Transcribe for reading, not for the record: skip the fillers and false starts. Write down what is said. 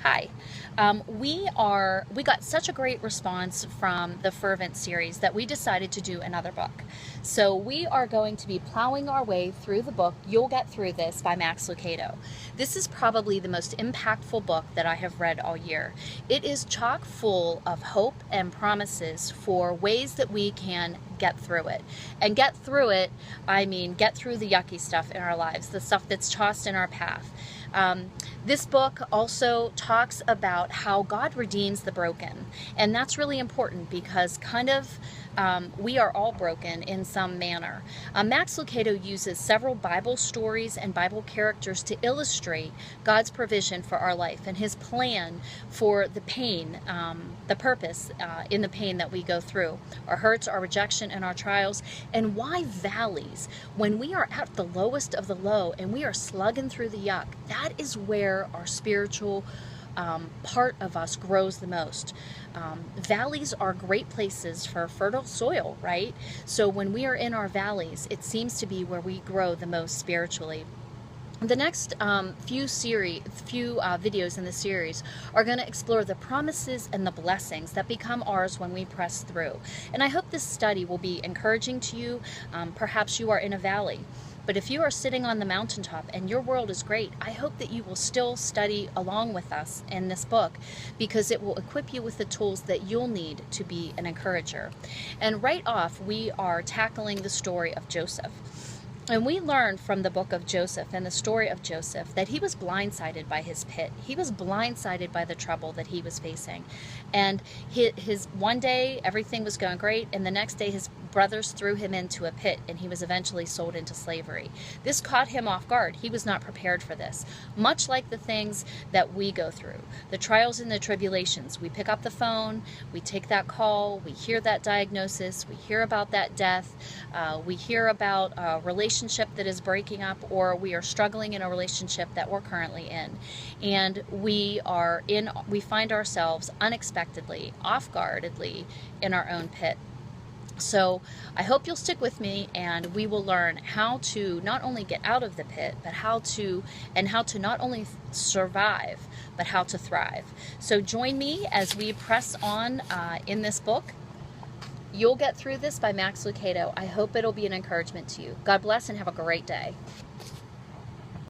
Hi. We got such a great response from the Fervent series that we decided to do another book. So we are going to be plowing our way through the book You'll Get Through This by Max Lucado. This is probably the most impactful book that I have read all year. It is chock full of hope and promises for ways that we can get through it. And get through it, I mean get through the yucky stuff in our lives, the stuff that's tossed in our path. This book also talks about how God redeems the broken. And that's really important because we are all broken in some manner. Max Lucado uses several Bible stories and Bible characters to illustrate God's provision for our life and his plan for the pain, the purpose in the pain that we go through, our hurts, our rejection, and our trials, and why valleys, when we are at the lowest of the low and we are slugging through the yuck, that is where our spiritual part of us grows the most. Valleys are great places for fertile soil, right? So when we are in our valleys, it seems to be where we grow the most spiritually. The next few videos in the series are going to explore the promises and the blessings that become ours when we press through. And I hope this study will be encouraging to you. Perhaps you are in a valley. But if you are sitting on the mountaintop and your world is great, I hope that you will still study along with us in this book because it will equip you with the tools that you'll need to be an encourager. And right off, we are tackling the story of Joseph. And we learn from the book of Joseph and the story of Joseph that he was blindsided by his pit. He was blindsided by the trouble that he was facing. And his one day, everything was going great, and the next day his brothers threw him into a pit, and he was eventually sold into slavery. This caught him off guard. He was not prepared for this. Much like the things that we go through, the trials and the tribulations. We pick up the phone, we take that call, we hear that diagnosis, we hear about that death, we hear about a relationship that is breaking up, or we are struggling in a relationship that we're currently in. And we find ourselves unexpectedly, off-guardedly in our own pit. So I hope you'll stick with me, and we will learn how to not only get out of the pit, but how to not only survive, but how to thrive. So join me as we press on in this book. You'll Get Through This by Max Lucado. I hope it'll be an encouragement to you. God bless and have a great day.